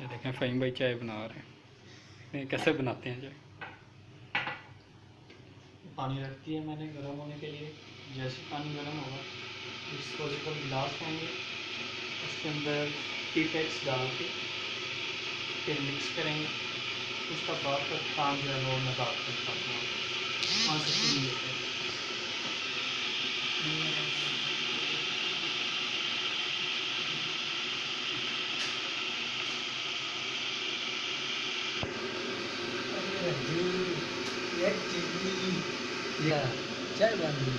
ये देखें फ़हीम भाई चाय बना रहे हैं। ये कैसे बनाते हैं चाय? पानी रख दिया मैंने गर्म होने के लिए। जैसे पानी गर्म होगा डिस्पोजेबल गिलास होंगे, उसके अंदर टी पैक्स डाल के फिर मिक्स करेंगे। उसका बाद तक काम जो है वो नज़ार तक करना 5 से 3 मिनट है। चाय बन गई।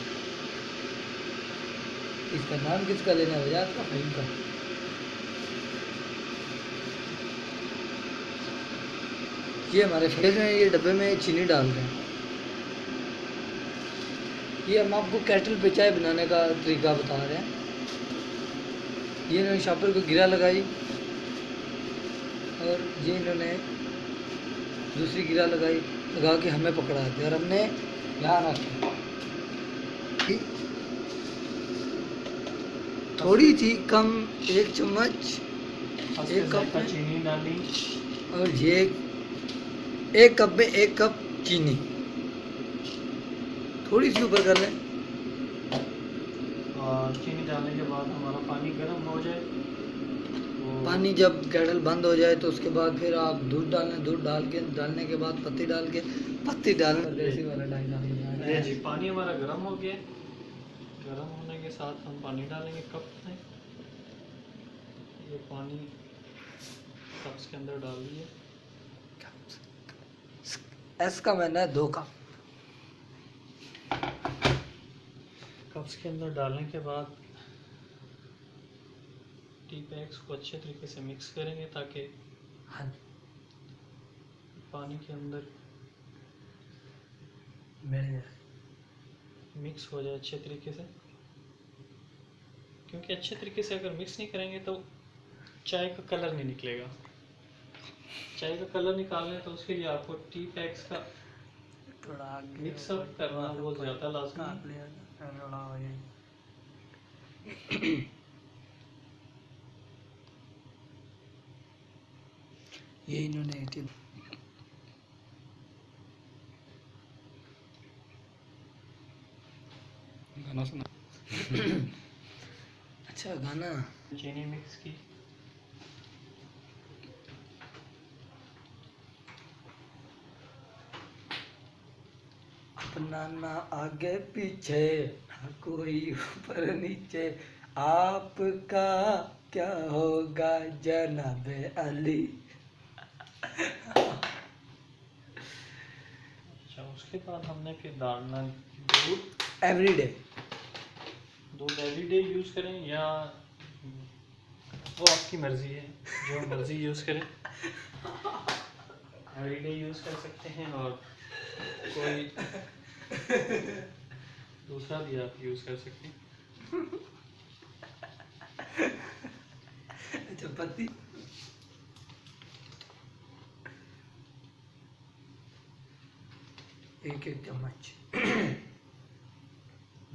इसका नाम किसका लेना है? याद का फ़हीम का। ये हमारे फ्रिज में ये डब्बे में चीनी डाल रहे हैं। ये हम आपको केटल पे चाय बनाने का तरीका बता रहे हैं। ये इन्होंने शॉपर को गिरा लगाई और ये इन्होंने दूसरी गिरा लगा के हमें पकड़ा दिया और हमने यहाँ रखा। थोड़ी थी कम, 1 चम्मच, 1 कप में चीनी डाली और ये 1 कप में 1 कप चीनी। थोड़ी सी ऊपर कर लें और चीनी डालने के बाद हमारा पानी गर्म हो जाए। पानी जब केटल बंद हो जाए तो उसके बाद फिर आप दूध डालें। दूध डालने के बाद पत्ती डालने देसी वाला डालना। ये जी पानी हमारा गर्म हो गया। गर्म होने के साथ हम पानी डालेंगे कप में। ये पानी कप्स के अंदर डाल दिए। एस का मैंने 2 कप। कप्स के अंदर डालने के बाद टी पैक्स को अच्छे तरीके से मिक्स करेंगे ताकि पानी के अंदर मिक्स हो जाए अच्छे तरीके से। क्योंकि अच्छे तरीके से अगर मिक्स नहीं करेंगे तो चाय का कलर नहीं निकलेगा। चाय का कलर निकालना तो उसके लिए आपको टी पैक्स का थोड़ा मिक्सअप करना बहुत ज़्यादा लाजमी है। ये इन्होंने गाना सुना। अच्छा गाना। चीनी मिक्स की। अपना ना आगे पीछे ना कोई ऊपर नीचे, आपका क्या होगा जनाबे अली। अच्छा उसके बाद हमने फिर डालना दूध। एवरीडे दूध एवरीडे यूज़ करें या वो आपकी मर्ज़ी है, जो मर्ज़ी यूज़ करें। एवरीडे यूज़ कर सकते हैं और कोई दूसरा भी आप यूज़ कर सकते हैं। चपाती 1 चम्मच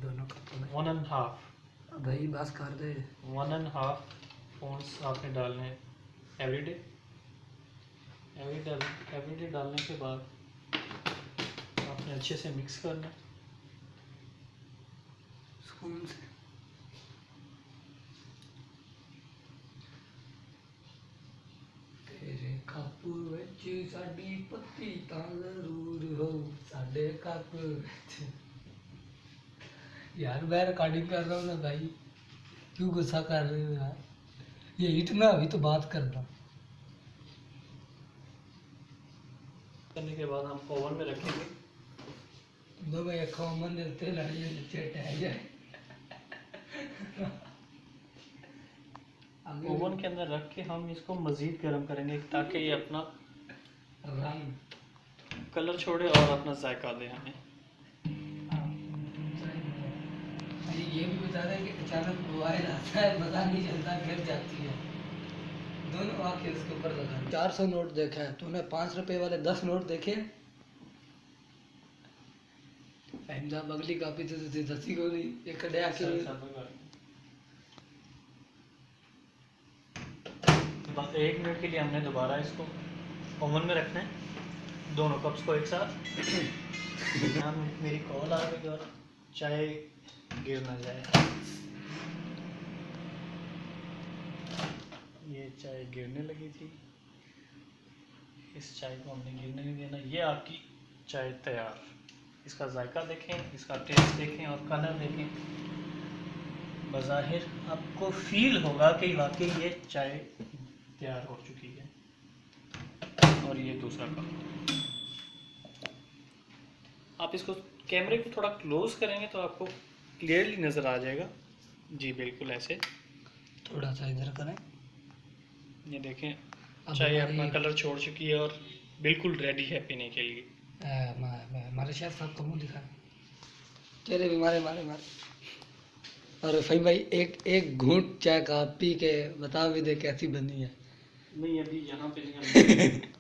दोनों कप में 1.5 भाई बस कर दे। 1.5 स्पून्स आपने डालने हैं एवरीडे। एवरीडे डालने के बाद आपने अच्छे से मिक्स करना है स्पून से। तेरे कप विच साडी पत्ती तां जरूर हो, साडे कप विच। यार मैं रिकॉर्डिंग कर रहा हूँ ना भाई, क्यों गुस्सा कर रहे हो यार? ये हिट ना अभी तो बात करना। करने के बाद हम ओवन में रखेंगे। दो भाई अखा मन देते लड़िए नीचे टह जाए। ओवन के अंदर रख के हम इसको मज़ीद गर्म करेंगे ताकि ये अपना रंग कलर छोड़े और अपना जायका दे हमें। ये भी बता रहे हैं कि अचानक मोबाइल आता है, पता नहीं चलता, गिर जाती है। दोनों आके उसके ऊपर लगा। 400 नोट देखा है तूने? 5 रुपए वाले 10 नोट देखे? अहमदाबाद अगली कापी तो 10 को नहीं एक कड़े आके बस 1 मिनट के लिए हमने दोबारा इसको ओवन में रखना है, दोनों कप्स को एक साथ। यहाँ मेरी कॉल आ गई और चाय गिर ना जाए। ये चाय गिरने लगी थी, इस चाय को हमने गिरने नहीं देना। ये आपकी चाय तैयार। इसका जायका देखें, इसका टेस्ट देखें और कलर देखें। बज़ाहिर आपको फील होगा कि वाकई ये चाय तैयार हो चुकी है। और ये दूसरा कप, आप इसको कैमरे को थोड़ा क्लोज करेंगे तो आपको क्लियरली नज़र आ जाएगा। जी बिल्कुल ऐसे, थोड़ा सा इधर करें। ये देखें अब चाय हमारी- अपना कलर छोड़ चुकी है और बिल्कुल रेडी है पीने के लिए। हमारे शेफ साहब का मुंह दिखाएं, चेहरे भी मारे मारे मारे। और फहीम भाई एक घूंट चाय का पी के बता भी दे कैसी बनी है। नहीं अभी यहाँ पे नहीं